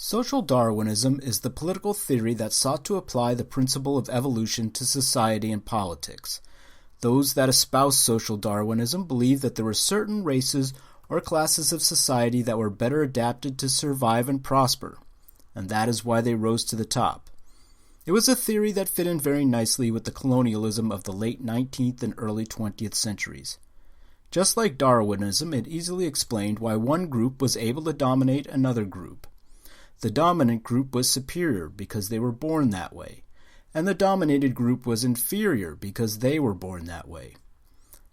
Social Darwinism is the political theory that sought to apply the principle of evolution to society and politics. Those that espouse social Darwinism believe that there were certain races or classes of society that were better adapted to survive and prosper, and that is why they rose to the top. It was a theory that fit in very nicely with the colonialism of the late 19th and early 20th centuries. Just like Darwinism, it easily explained why one group was able to dominate another group. The dominant group was superior because they were born that way, and the dominated group was inferior because they were born that way.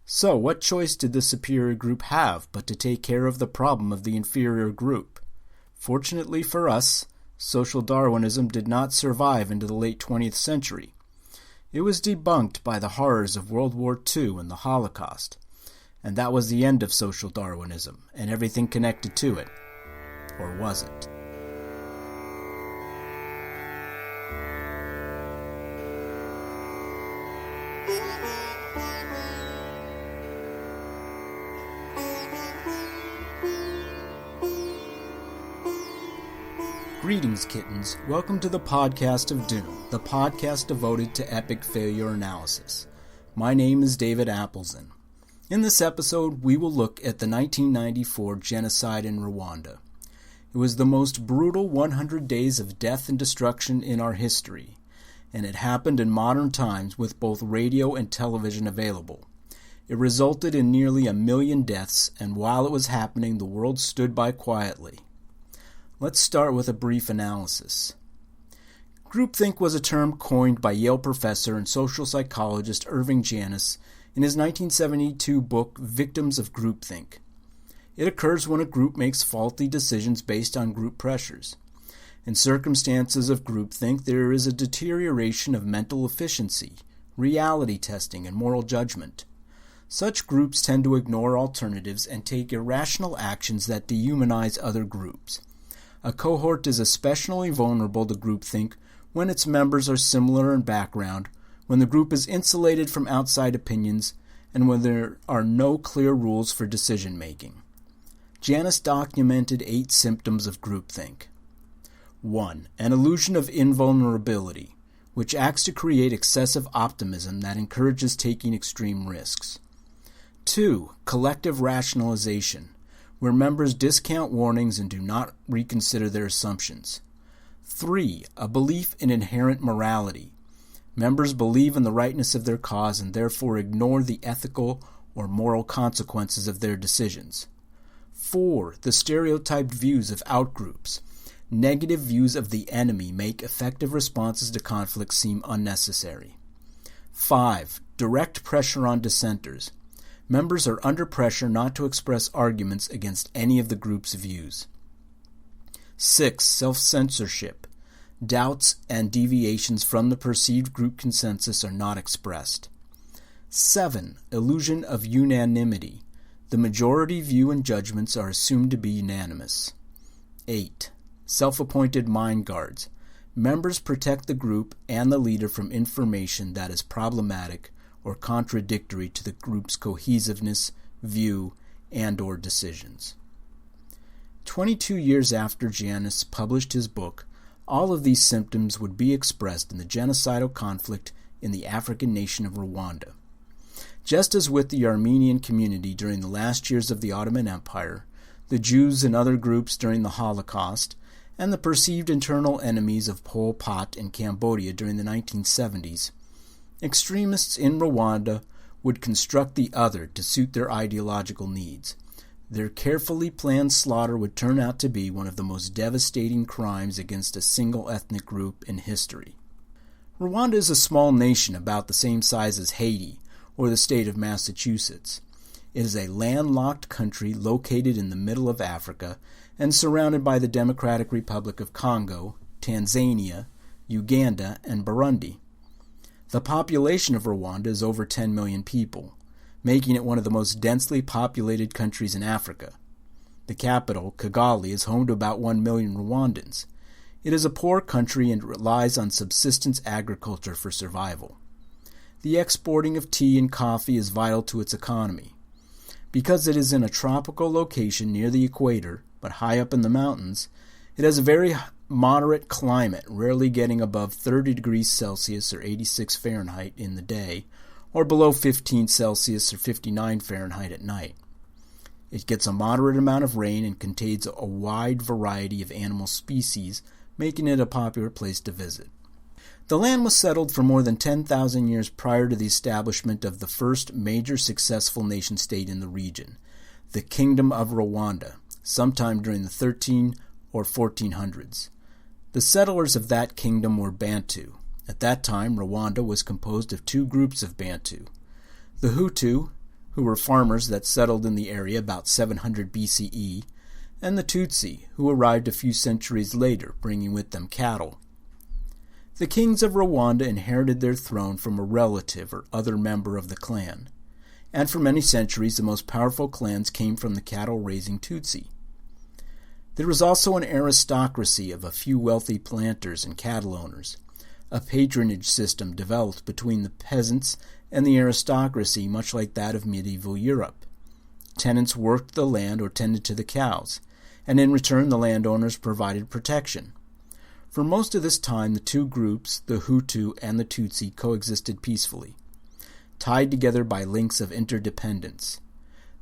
So, what choice did the superior group have but to take care of the problem of the inferior group? Fortunately for us, social Darwinism did not survive into the late 20th century. It was debunked by the horrors of World War II and the Holocaust, and that was the end of social Darwinism and everything connected to it. Or was it? Greetings, kittens. Welcome to the Podcast of Doom, the podcast devoted to epic failure analysis. My name is David Appleson. In this episode, we will look at the 1994 genocide in Rwanda. It was the most brutal 100 days of death and destruction in our history, and it happened in modern times with both radio and television available. It resulted in nearly 1 million deaths, and while it was happening, the world stood by quietly. Let's start with a brief analysis. Groupthink was a term coined by Yale professor and social psychologist Irving Janis in his 1972 book Victims of Groupthink. It occurs when a group makes faulty decisions based on group pressures. In circumstances of groupthink, there is a deterioration of mental efficiency, reality testing, and moral judgment. Such groups tend to ignore alternatives and take irrational actions that dehumanize other groups. A cohort is especially vulnerable to groupthink when its members are similar in background, when the group is insulated from outside opinions, and when there are no clear rules for decision-making. Janis documented 8 symptoms of groupthink. 1. An illusion of invulnerability, which acts to create excessive optimism that encourages taking extreme risks. 2. Collective rationalization, where members discount warnings and do not reconsider their assumptions. 3. A belief in inherent morality. Members believe in the rightness of their cause and therefore ignore the ethical or moral consequences of their decisions. 4. The stereotyped views of outgroups. Negative views of the enemy make effective responses to conflict seem unnecessary. 5. Direct pressure on dissenters. Members are under pressure not to express arguments against any of the group's views. 6. Self-censorship. Doubts and deviations from the perceived group consensus are not expressed. 7. Illusion of unanimity. The majority view and judgments are assumed to be unanimous. 8. Self-appointed mind guards. Members protect the group and the leader from information that is problematic or contradictory to the group's cohesiveness, view, and/or decisions. 22 years after Janis published his book, all of these symptoms would be expressed in the genocidal conflict in the African nation of Rwanda. Just as with the Armenian community during the last years of the Ottoman Empire, the Jews and other groups during the Holocaust, and the perceived internal enemies of Pol Pot in Cambodia during the 1970s, extremists in Rwanda would construct the other to suit their ideological needs. Their carefully planned slaughter would turn out to be one of the most devastating crimes against a single ethnic group in history. Rwanda is a small nation about the same size as Haiti or the state of Massachusetts. It is a landlocked country located in the middle of Africa and surrounded by the Democratic Republic of Congo, Tanzania, Uganda, and Burundi. The population of Rwanda is over 10 million people, making it one of the most densely populated countries in Africa. The capital, Kigali, is home to about 1 million Rwandans. It is a poor country and relies on subsistence agriculture for survival. The exporting of tea and coffee is vital to its economy. Because it is in a tropical location near the equator, but high up in the mountains, It has a very moderate climate, rarely getting above 30 degrees Celsius or 86 Fahrenheit in the day, or below 15 Celsius or 59 Fahrenheit at night. It gets a moderate amount of rain and contains a wide variety of animal species, making it a popular place to visit. The land was settled for more than 10,000 years prior to the establishment of the first major successful nation-state in the region, the Kingdom of Rwanda, sometime during the 13 or 1400s. The settlers of that kingdom were Bantu. At that time, Rwanda was composed of two groups of Bantu. The Hutu, who were farmers that settled in the area about 700 BCE, and the Tutsi, who arrived a few centuries later, bringing with them cattle. The kings of Rwanda inherited their throne from a relative or other member of the clan, and for many centuries the most powerful clans came from the cattle-raising Tutsi. There was also an aristocracy of a few wealthy planters and cattle owners. A patronage system developed between the peasants and the aristocracy, much like that of medieval Europe. Tenants worked the land or tended to the cows, and in return the landowners provided protection. For most of this time, the two groups, the Hutu and the Tutsi, coexisted peacefully, tied together by links of interdependence.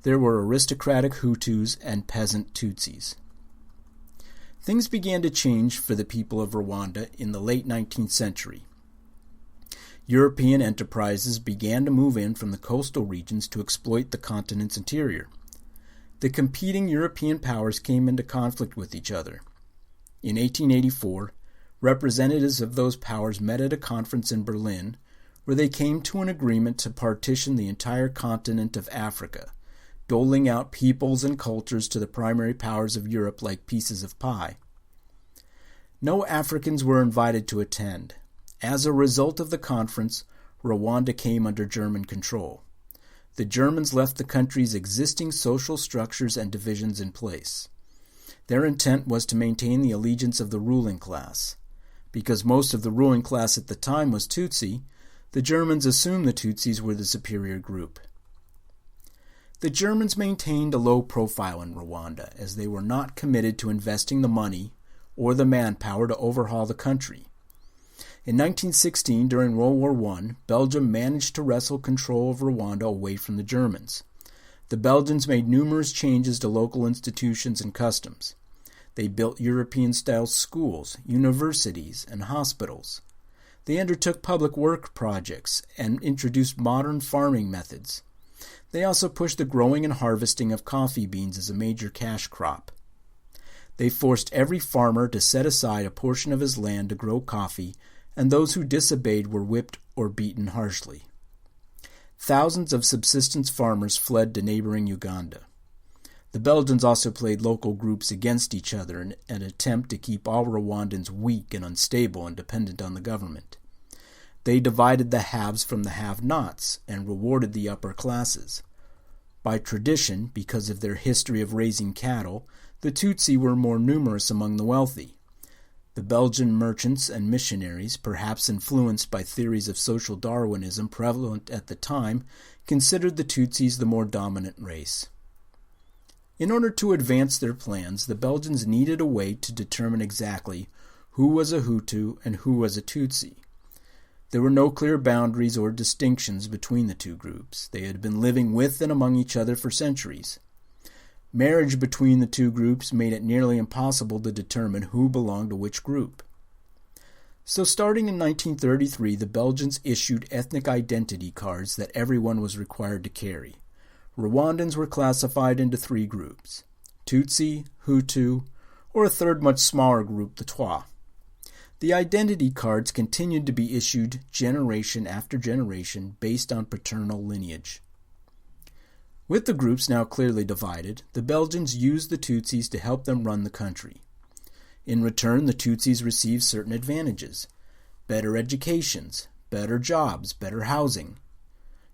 There were aristocratic Hutus and peasant Tutsis. Things began to change for the people of Rwanda in the late 19th century. European enterprises began to move in from the coastal regions to exploit the continent's interior. The competing European powers came into conflict with each other. In 1884, representatives of those powers met at a conference in Berlin, where they came to an agreement to partition the entire continent of Africa, doling out peoples and cultures to the primary powers of Europe like pieces of pie. No Africans were invited to attend. As a result of the conference, Rwanda came under German control. The Germans left the country's existing social structures and divisions in place. Their intent was to maintain the allegiance of the ruling class. Because most of the ruling class at the time was Tutsi, the Germans assumed the Tutsis were the superior group. The Germans maintained a low profile in Rwanda, as they were not committed to investing the money or the manpower to overhaul the country. In 1916, during World War I, Belgium managed to wrestle control of Rwanda away from the Germans. The Belgians made numerous changes to local institutions and customs. They built European-style schools, universities, and hospitals. They undertook public work projects and introduced modern farming methods. They also pushed the growing and harvesting of coffee beans as a major cash crop. They forced every farmer to set aside a portion of his land to grow coffee, and those who disobeyed were whipped or beaten harshly. Thousands of subsistence farmers fled to neighboring Uganda. The Belgians also played local groups against each other in an attempt to keep all Rwandans weak and unstable and dependent on the government. They divided the haves from the have-nots and rewarded the upper classes. By tradition, because of their history of raising cattle, the Tutsi were more numerous among the wealthy. The Belgian merchants and missionaries, perhaps influenced by theories of social Darwinism prevalent at the time, considered the Tutsis the more dominant race. In order to advance their plans, the Belgians needed a way to determine exactly who was a Hutu and who was a Tutsi. There were no clear boundaries or distinctions between the two groups. They had been living with and among each other for centuries. Marriage between the two groups made it nearly impossible to determine who belonged to which group. So starting in 1933, the Belgians issued ethnic identity cards that everyone was required to carry. Rwandans were classified into three groups: Tutsi, Hutu, or a third much smaller group, the Twa. The identity cards continued to be issued generation after generation based on paternal lineage. With the groups now clearly divided, the Belgians used the Tutsis to help them run the country. In return, the Tutsis received certain advantages: better educations, better jobs, better housing.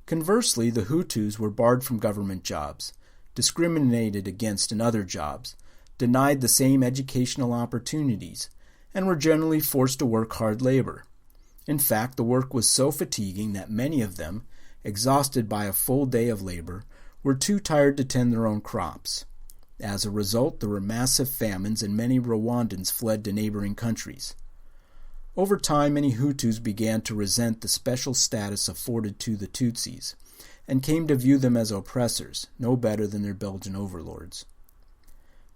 Conversely, the Hutus were barred from government jobs, discriminated against in other jobs, denied the same educational opportunities, and were generally forced to work hard labor. In fact, the work was so fatiguing that many of them, exhausted by a full day of labor, were too tired to tend their own crops. As a result, there were massive famines and many Rwandans fled to neighboring countries. Over time, many Hutus began to resent the special status afforded to the Tutsis and came to view them as oppressors, no better than their Belgian overlords.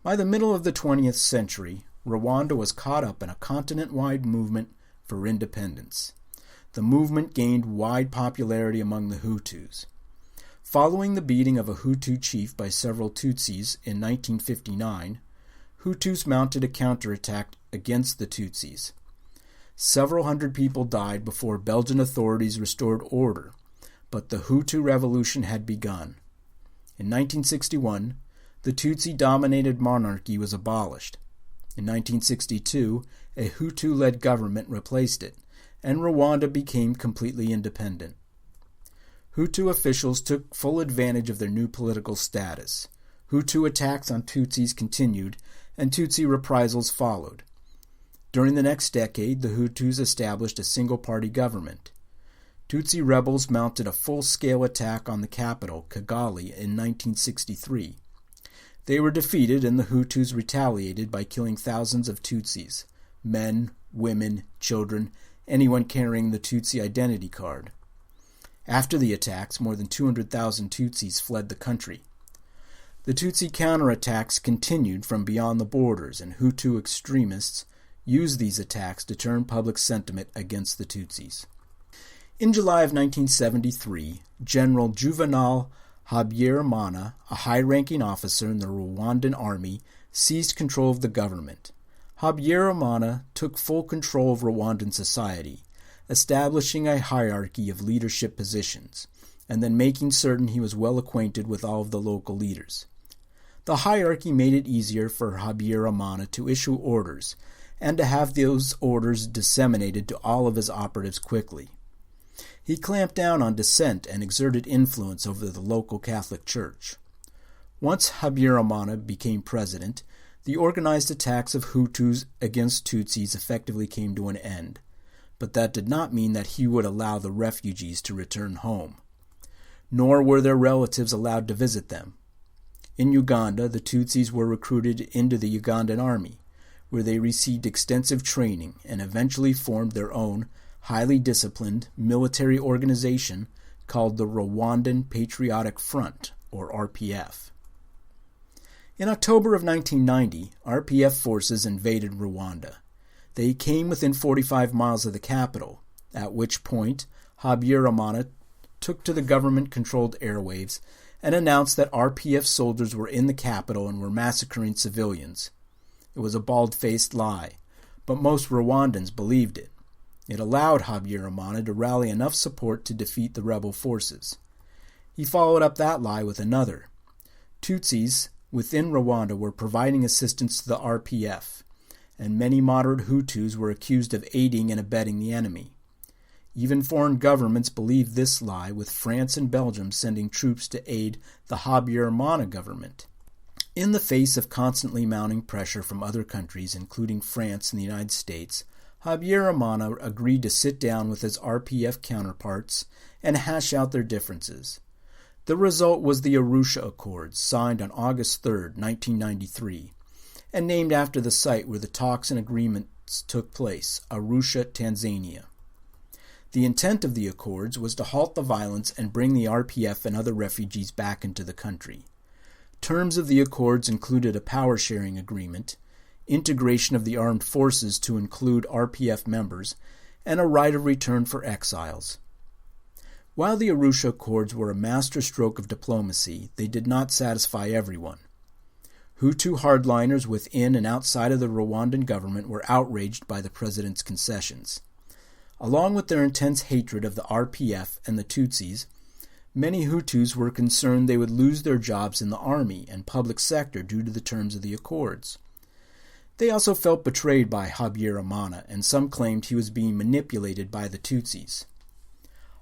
By the middle of the 20th century, Rwanda was caught up in a continent-wide movement for independence. The movement gained wide popularity among the Hutus. Following the beating of a Hutu chief by several Tutsis in 1959, Hutus mounted a counterattack against the Tutsis. Several hundred people died before Belgian authorities restored order, but the Hutu revolution had begun. In 1961, the Tutsi-dominated monarchy was abolished. In 1962, a Hutu-led government replaced it, and Rwanda became completely independent. Hutu officials took full advantage of their new political status. Hutu attacks on Tutsis continued, and Tutsi reprisals followed. During the next decade, the Hutus established a single-party government. Tutsi rebels mounted a full-scale attack on the capital, Kigali, in 1963. They were defeated, and the Hutus retaliated by killing thousands of Tutsis, men, women, children, anyone carrying the Tutsi identity card. After the attacks, more than 200,000 Tutsis fled the country. The Tutsi counterattacks continued from beyond the borders, and Hutu extremists used these attacks to turn public sentiment against the Tutsis. In July of 1973, General Juvenal Habyarimana, a high-ranking officer in the Rwandan army, seized control of the government. Habyarimana took full control of Rwandan society, establishing a hierarchy of leadership positions, and then making certain he was well acquainted with all of the local leaders. The hierarchy made it easier for Habyarimana to issue orders, and to have those orders disseminated to all of his operatives quickly. He clamped down on dissent and exerted influence over the local Catholic Church. Once Habyarimana became president, the organized attacks of Hutus against Tutsis effectively came to an end, but that did not mean that he would allow the refugees to return home. Nor were their relatives allowed to visit them. In Uganda, the Tutsis were recruited into the Ugandan army, where they received extensive training and eventually formed their own highly disciplined military organization called the Rwandan Patriotic Front, or RPF. In October of 1990, RPF forces invaded Rwanda. They came within 45 miles of the capital, at which point Habyarimana took to the government-controlled airwaves and announced that RPF soldiers were in the capital and were massacring civilians. It was a bald-faced lie, but most Rwandans believed it. It allowed Habyarimana to rally enough support to defeat the rebel forces. He followed up that lie with another. Tutsis within Rwanda were providing assistance to the RPF, and many moderate Hutus were accused of aiding and abetting the enemy. Even foreign governments believed this lie, with France and Belgium sending troops to aid the Habyarimana government. In the face of constantly mounting pressure from other countries, including France and the United States, Habyarimana agreed to sit down with his RPF counterparts and hash out their differences. The result was the Arusha Accords, signed on August 3, 1993, and named after the site where the talks and agreements took place, Arusha, Tanzania. The intent of the accords was to halt the violence and bring the RPF and other refugees back into the country. Terms of the accords included a power-sharing agreement, integration of the armed forces to include RPF members, and a right of return for exiles. While the Arusha Accords were a masterstroke of diplomacy, they did not satisfy everyone. Hutu hardliners within and outside of the Rwandan government were outraged by the president's concessions. Along with their intense hatred of the RPF and the Tutsis, many Hutus were concerned they would lose their jobs in the army and public sector due to the terms of the accords. They also felt betrayed by Habyarimana, and some claimed he was being manipulated by the Tutsis.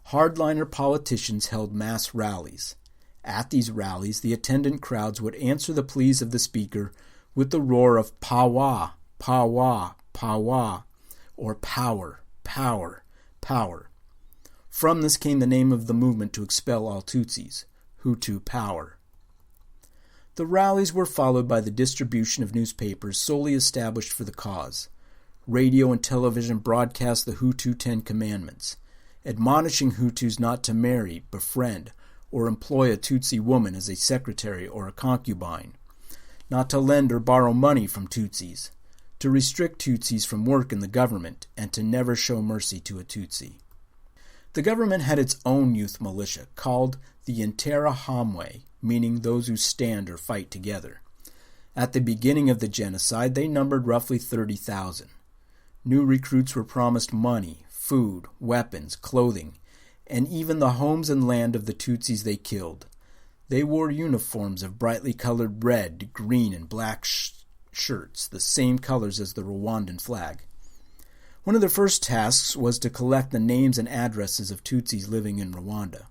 Hardliner politicians held mass rallies. At these rallies, the attendant crowds would answer the pleas of the speaker with the roar of "Pawa, Pawa, Pawa," or "Power, Power, Power." From this came the name of the movement to expel all Tutsis, Hutu Power. The rallies were followed by the distribution of newspapers solely established for the cause. Radio and television broadcast the Hutu 10 Commandments, admonishing Hutus not to marry, befriend, or employ a Tutsi woman as a secretary or a concubine, not to lend or borrow money from Tutsis, to restrict Tutsis from work in the government, and to never show mercy to a Tutsi. The government had its own youth militia, called the Interahamwe, meaning those who stand or fight together. At the beginning of the genocide, they numbered roughly 30,000. New recruits were promised money, food, weapons, clothing, and even the homes and land of the Tutsis they killed. They wore uniforms of brightly colored red, green, and black shirts, the same colors as the Rwandan flag. One of their first tasks was to collect the names and addresses of Tutsis living in Rwanda.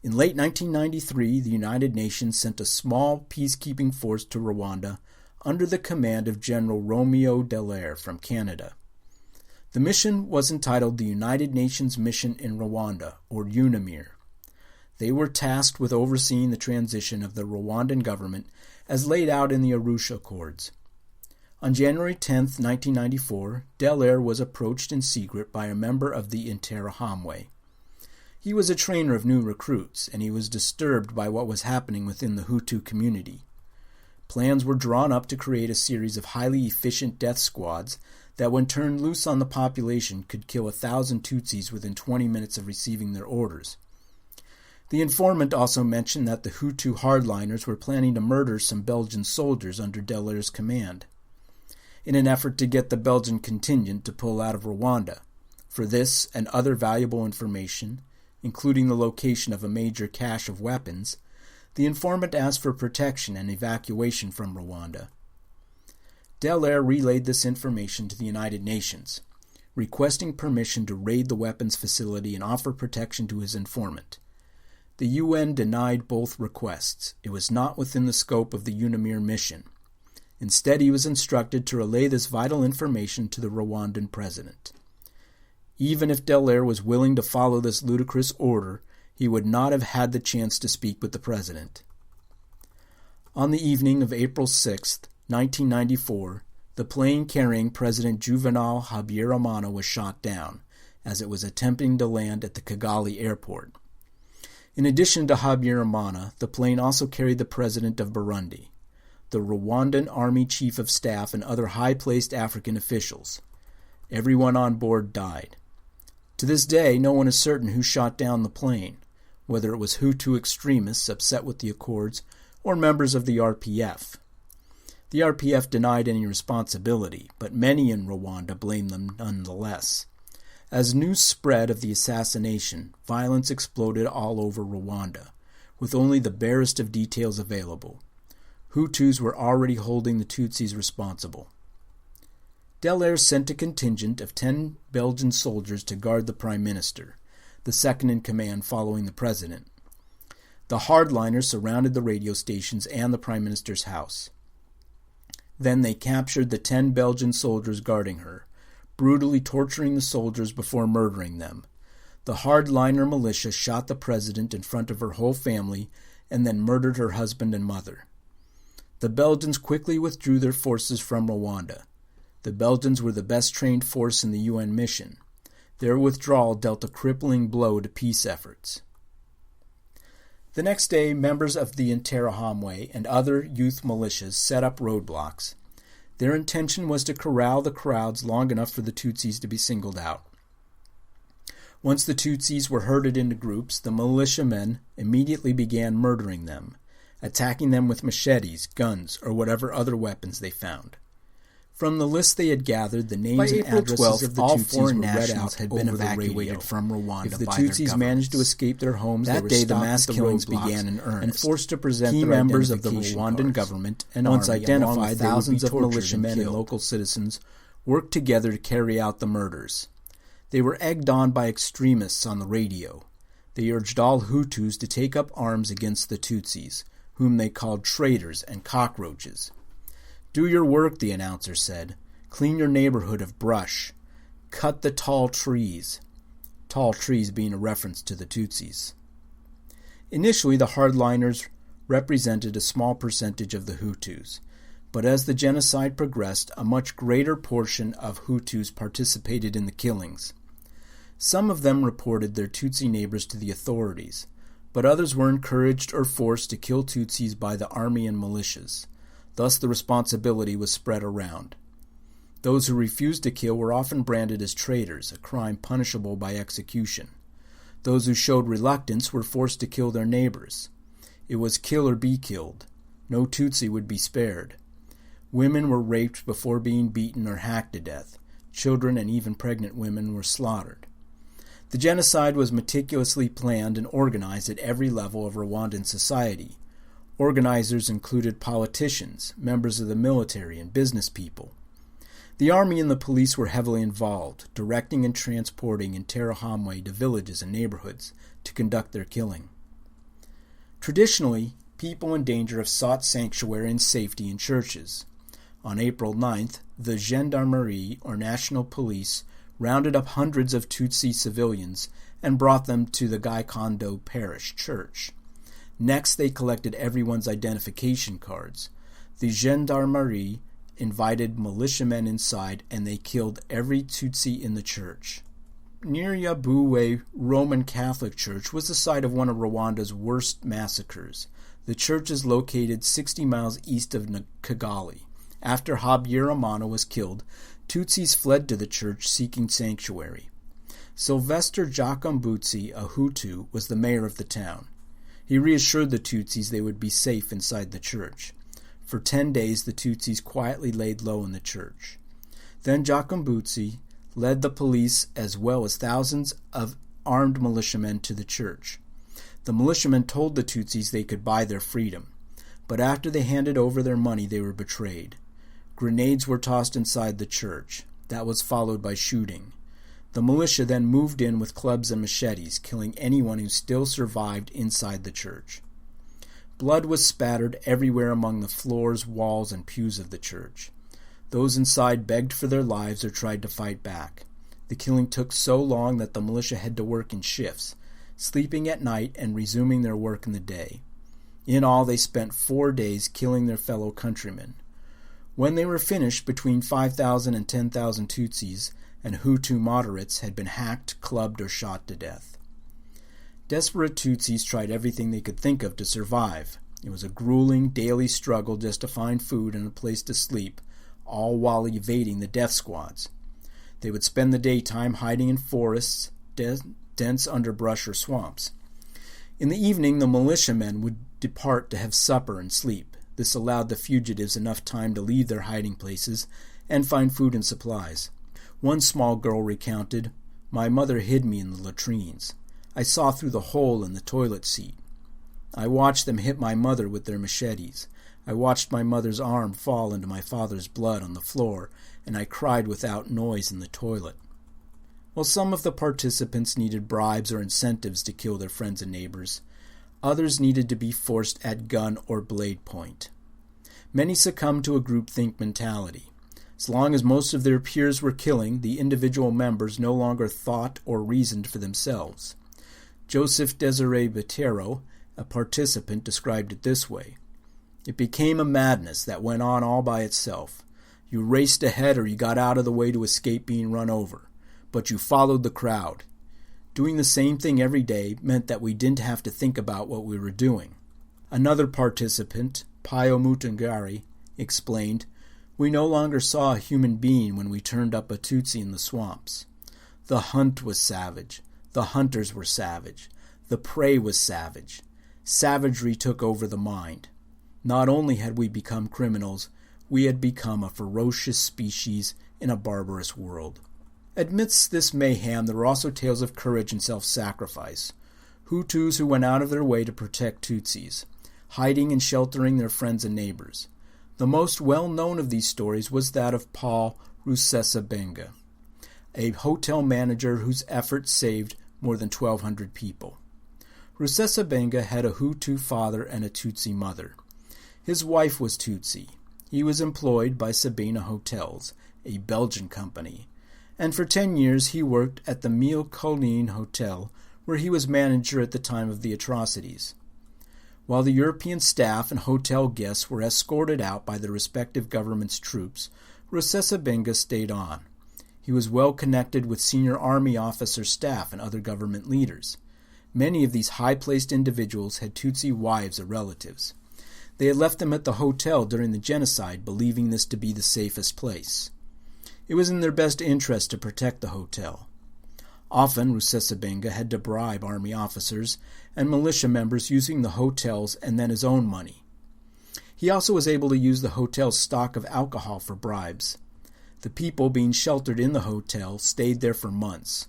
In late 1993, the United Nations sent a small peacekeeping force to Rwanda under the command of General Romeo Dallaire from Canada. The mission was entitled the United Nations Mission in Rwanda, or UNAMIR. They were tasked with overseeing the transition of the Rwandan government as laid out in the Arusha Accords. On January 10, 1994, Dallaire was approached in secret by a member of the Interahamwe. He was a trainer of new recruits, and he was disturbed by what was happening within the Hutu community. Plans were drawn up to create a series of highly efficient death squads that, when turned loose on the population, could kill 1,000 Tutsis within 20 minutes of receiving their orders. The informant also mentioned that the Hutu hardliners were planning to murder some Belgian soldiers under Dallaire's command, in an effort to get the Belgian contingent to pull out of Rwanda. For this and other valuable information, including the location of a major cache of weapons, the informant asked for protection and evacuation from Rwanda. Dallaire relayed this information to the United Nations, requesting permission to raid the weapons facility and offer protection to his informant. The UN denied both requests. It was not within the scope of the UNAMIR mission. Instead, he was instructed to relay this vital information to the Rwandan president. Even if Dallaire was willing to follow this ludicrous order, he would not have had the chance to speak with the president. On the evening of April 6, 1994, the plane carrying President Juvenal Habyarimana was shot down as it was attempting to land at the Kigali airport. In addition to Habyarimana, the plane also carried the president of Burundi, the Rwandan Army Chief of Staff, and other high-placed African officials. Everyone on board died. To this day, no one is certain who shot down the plane, whether it was Hutu extremists upset with the Accords or members of the RPF. The RPF denied any responsibility, but many in Rwanda blamed them nonetheless. As news spread of the assassination, violence exploded all over Rwanda, with only the barest of details available. Hutus were already holding the Tutsis responsible. Dallaire sent a contingent of 10 Belgian soldiers to guard the Prime Minister, the second in command following the President. The hardliners surrounded the radio stations and the Prime Minister's house. Then they captured the 10 Belgian soldiers guarding her, brutally torturing the soldiers before murdering them. The hardliner militia shot the President in front of her whole family and then murdered her husband and mother. The Belgians quickly withdrew their forces from Rwanda. The Belgians were the best trained force in the UN mission. Their withdrawal dealt a crippling blow to peace efforts. The next day, members of the Interahamwe and other youth militias set up roadblocks. Their intention was to corral the crowds long enough for the Tutsis to be singled out. Once the Tutsis were herded into groups, the militiamen immediately began murdering them, attacking them with machetes, guns, or whatever other weapons they found. From the list they had gathered, the names and addresses of the Tutsis were read out had been evacuated from Rwanda. If the Tutsis managed to escape their homes, that day the mass killings began in earnest, and forced to present key members of the Rwandan government and once identified, thousands of militiamen and local citizens worked together to carry out the murders. They were egged on by extremists on the radio. They urged all Hutus to take up arms against the Tutsis, whom they called traitors and cockroaches. "Do your work," the announcer said. "Clean your neighborhood of brush. Cut the tall trees." Tall trees being a reference to the Tutsis. Initially, the hardliners represented a small percentage of the Hutus. But as the genocide progressed, a much greater portion of Hutus participated in the killings. Some of them reported their Tutsi neighbors to the authorities, but others were encouraged or forced to kill Tutsis by the army and militias. Thus the responsibility was spread around. Those who refused to kill were often branded as traitors, a crime punishable by execution. Those who showed reluctance were forced to kill their neighbors. It was kill or be killed. No Tutsi would be spared. Women were raped before being beaten or hacked to death. Children and even pregnant women were slaughtered. The genocide was meticulously planned and organized at every level of Rwandan society. Organizers included politicians, members of the military, and business people. The army and the police were heavily involved, directing and transporting Interahamwe to villages and neighborhoods to conduct their killing. Traditionally, people in danger have sought sanctuary and safety in churches. On April 9th, the Gendarmerie, or National Police, rounded up hundreds of Tutsi civilians and brought them to the Gaikondo Parish Church. Next, they collected everyone's identification cards. The Gendarmerie invited militiamen inside, and they killed every Tutsi in the church. Near Yabuwe Roman Catholic Church was the site of one of Rwanda's worst massacres. The church is located 60 miles east of Kigali. After Habyarimana was killed, Tutsis fled to the church seeking sanctuary. Sylvester Jakambutsi, a Hutu, was the mayor of the town. He reassured the Tutsis they would be safe inside the church. For 10 days, the Tutsis quietly laid low in the church. Then Jakambutsi led the police as well as thousands of armed militiamen to the church. The militiamen told the Tutsis they could buy their freedom, but after they handed over their money, they were betrayed. Grenades were tossed inside the church. That was followed by shooting. The militia then moved in with clubs and machetes, killing anyone who still survived inside the church. Blood was spattered everywhere among the floors, walls, and pews of the church. Those inside begged for their lives or tried to fight back. The killing took so long that the militia had to work in shifts, sleeping at night and resuming their work in the day. In all, they spent 4 days killing their fellow countrymen. When they were finished, between 5,000 and 10,000 Tutsis and Hutu moderates had been hacked, clubbed, or shot to death. Desperate Tutsis tried everything they could think of to survive. It was a grueling, daily struggle just to find food and a place to sleep, all while evading the death squads. They would spend the daytime hiding in forests, dense underbrush, or swamps. In the evening, the militiamen would depart to have supper and sleep. This allowed the fugitives enough time to leave their hiding places and find food and supplies. One small girl recounted, "My mother hid me in the latrines. I saw through the hole in the toilet seat. I watched them hit my mother with their machetes. I watched my mother's arm fall into my father's blood on the floor, and I cried without noise in the toilet." While some of the participants needed bribes or incentives to kill their friends and neighbors, others needed to be forced at gun or blade point. Many succumbed to a groupthink mentality. As long as most of their peers were killing, the individual members no longer thought or reasoned for themselves. Joseph Desiree Botero, a participant, described it this way: "It became a madness that went on all by itself. You raced ahead or you got out of the way to escape being run over, but you followed the crowd. Doing the same thing every day meant that we didn't have to think about what we were doing." Another participant, Pio Mutangari, explained, "We no longer saw a human being when we turned up a Tutsi in the swamps. The hunt was savage. The hunters were savage. The prey was savage. Savagery took over the mind. Not only had we become criminals, we had become a ferocious species in a barbarous world." Amidst this mayhem, there were also tales of courage and self-sacrifice. Hutus who went out of their way to protect Tutsis, hiding and sheltering their friends and neighbors. The most well-known of these stories was that of Paul Rusesabagina, a hotel manager whose efforts saved more than 1,200 people. Rusesabagina had a Hutu father and a Tutsi mother. His wife was Tutsi. He was employed by Sabina Hotels, a Belgian company, and for 10 years he worked at the Mille Collines Hotel, where he was manager at the time of the atrocities. While the European staff and hotel guests were escorted out by their respective governments' troops, Rusesabagina stayed on. He was well connected with senior army officer staff and other government leaders. Many of these high-placed individuals had Tutsi wives or relatives. They had left them at the hotel during the genocide, believing this to be the safest place. It was in their best interest to protect the hotel. Often, Rusesabagina had to bribe army officers and militia members using the hotels and then his own money. He also was able to use the hotel's stock of alcohol for bribes. The people being sheltered in the hotel stayed there for months.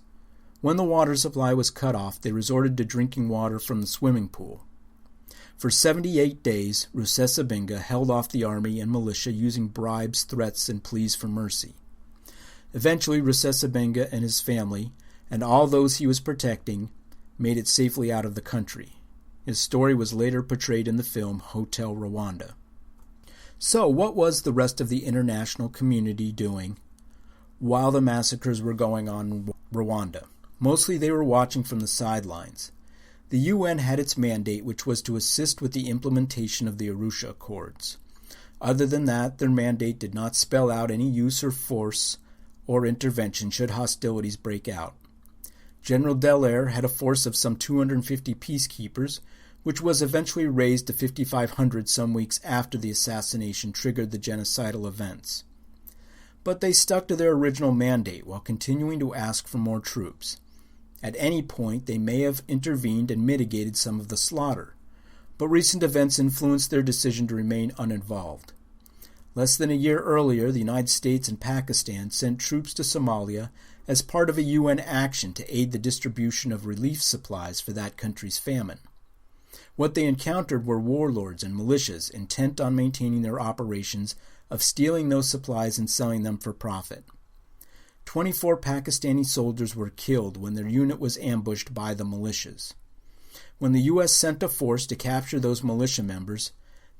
When the water supply was cut off, they resorted to drinking water from the swimming pool. For 78 days, Rusesabagina held off the army and militia using bribes, threats, and pleas for mercy. Eventually, Rusesabagina and his family, and all those he was protecting, made it safely out of the country. His story was later portrayed in the film Hotel Rwanda. So, what was the rest of the international community doing while the massacres were going on in Rwanda? Mostly they were watching from the sidelines. The UN had its mandate, which was to assist with the implementation of the Arusha Accords. Other than that, their mandate did not spell out any use of force or intervention should hostilities break out. General Dallaire had a force of some 250 peacekeepers, which was eventually raised to 5,500 some weeks after the assassination triggered the genocidal events. But they stuck to their original mandate while continuing to ask for more troops. At any point, they may have intervened and mitigated some of the slaughter, but recent events influenced their decision to remain uninvolved. Less than a year earlier, the United States and Pakistan sent troops to Somalia as part of a UN action to aid the distribution of relief supplies for that country's famine. What they encountered were warlords and militias intent on maintaining their operations of stealing those supplies and selling them for profit. 24 Pakistani soldiers were killed when their unit was ambushed by the militias. When the U.S. sent a force to capture those militia members,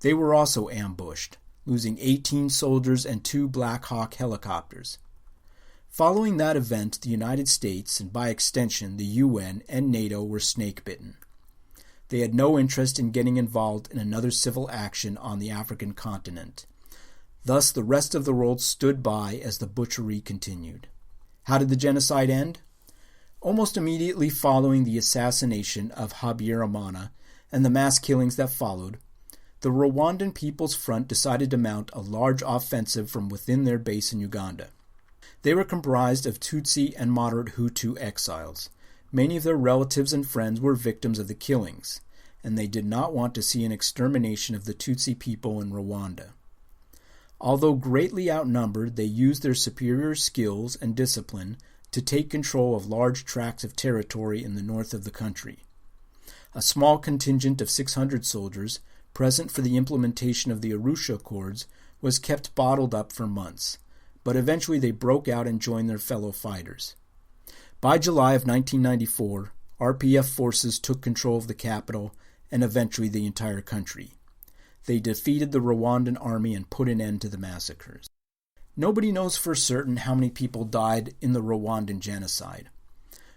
they were also ambushed, losing 18 soldiers and 2 Black Hawk helicopters. Following that event, the United States, and by extension the UN and NATO, were snake-bitten. They had no interest in getting involved in another civil action on the African continent. Thus, the rest of the world stood by as the butchery continued. How did the genocide end? Almost immediately following the assassination of Habyarimana and the mass killings that followed, the Rwandan People's Front decided to mount a large offensive from within their base in Uganda. They were comprised of Tutsi and moderate Hutu exiles. Many of their relatives and friends were victims of the killings, and they did not want to see an extermination of the Tutsi people in Rwanda. Although greatly outnumbered, they used their superior skills and discipline to take control of large tracts of territory in the north of the country. A small contingent of 600 soldiers, present for the implementation of the Arusha Accords, was kept bottled up for months, but eventually they broke out and joined their fellow fighters. By July of 1994, RPF forces took control of the capital and eventually the entire country. They defeated the Rwandan army and put an end to the massacres. Nobody knows for certain how many people died in the Rwandan Genocide.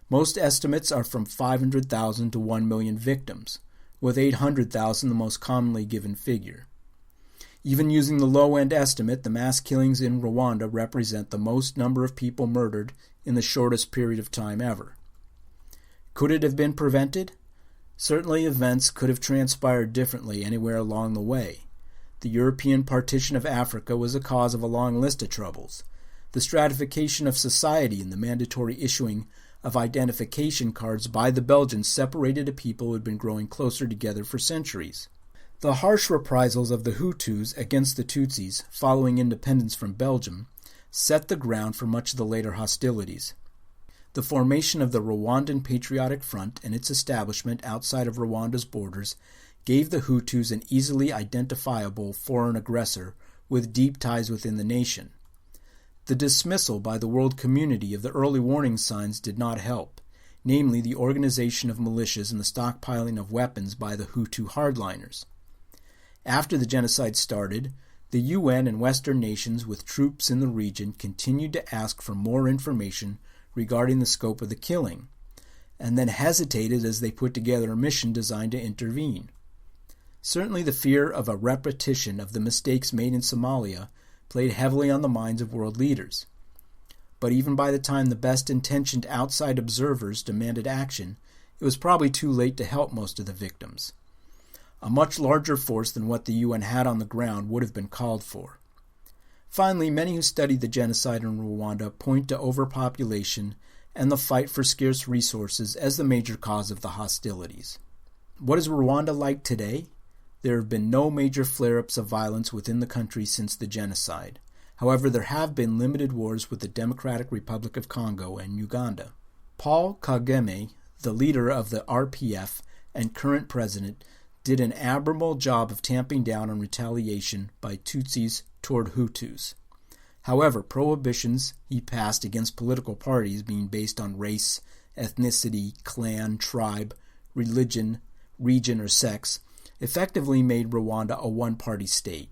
Most estimates are from 500,000 to 1 million victims, with 800,000 the most commonly given figure. Even using the low-end estimate, the mass killings in Rwanda represent the most number of people murdered in the shortest period of time ever. Could it have been prevented? Certainly events could have transpired differently anywhere along the way. The European partition of Africa was a cause of a long list of troubles. The stratification of society and the mandatory issuing of identification cards by the Belgians separated a people who had been growing closer together for centuries. The harsh reprisals of the Hutus against the Tutsis following independence from Belgium set the ground for much of the later hostilities. The formation of the Rwandan Patriotic Front and its establishment outside of Rwanda's borders gave the Hutus an easily identifiable foreign aggressor with deep ties within the nation. The dismissal by the world community of the early warning signs did not help, namely the organization of militias and the stockpiling of weapons by the Hutu hardliners. After the genocide started, the UN and Western nations with troops in the region continued to ask for more information regarding the scope of the killing, and then hesitated as they put together a mission designed to intervene. Certainly the fear of a repetition of the mistakes made in Somalia played heavily on the minds of world leaders. But even by the time the best-intentioned outside observers demanded action, it was probably too late to help most of the victims. A much larger force than what the UN had on the ground would have been called for. Finally, many who studied the genocide in Rwanda point to overpopulation and the fight for scarce resources as the major cause of the hostilities. What is Rwanda like today? There have been no major flare-ups of violence within the country since the genocide. However, there have been limited wars with the Democratic Republic of Congo and Uganda. Paul Kagame, the leader of the RPF and current president, did an admirable job of tamping down on retaliation by Tutsis toward Hutus. However, prohibitions he passed against political parties being based on race, ethnicity, clan, tribe, religion, region, or sex effectively made Rwanda a one-party state.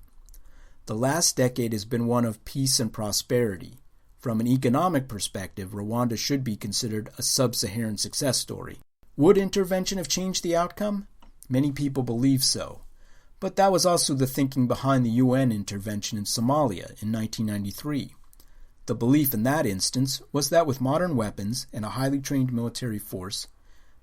The last decade has been one of peace and prosperity. From an economic perspective, Rwanda should be considered a sub-Saharan success story. Would intervention have changed the outcome? Many people believe so. But that was also the thinking behind the UN intervention in Somalia in 1993. The belief in that instance was that with modern weapons and a highly trained military force,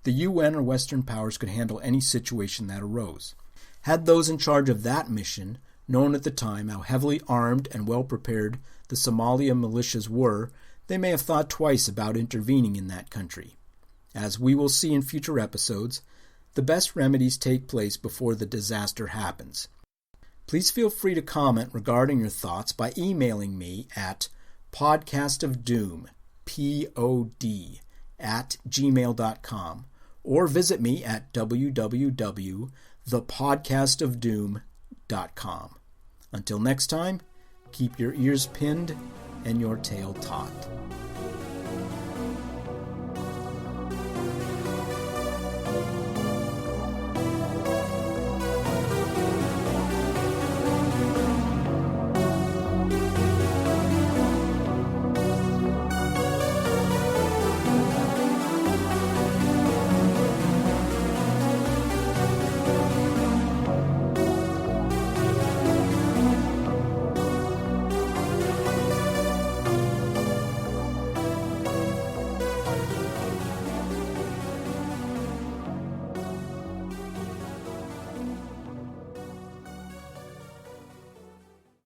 the UN or Western powers could handle any situation that arose. Had those in charge of that mission known at the time how heavily armed and well-prepared the Somalia militias were, they may have thought twice about intervening in that country. As we will see in future episodes, the best remedies take place before the disaster happens. Please feel free to comment regarding your thoughts by emailing me at podcastofdoom, P-O-D, @gmail.com, or visit me at www.thepodcastofdoom.com. Until next time, keep your ears pinned and your tail taut.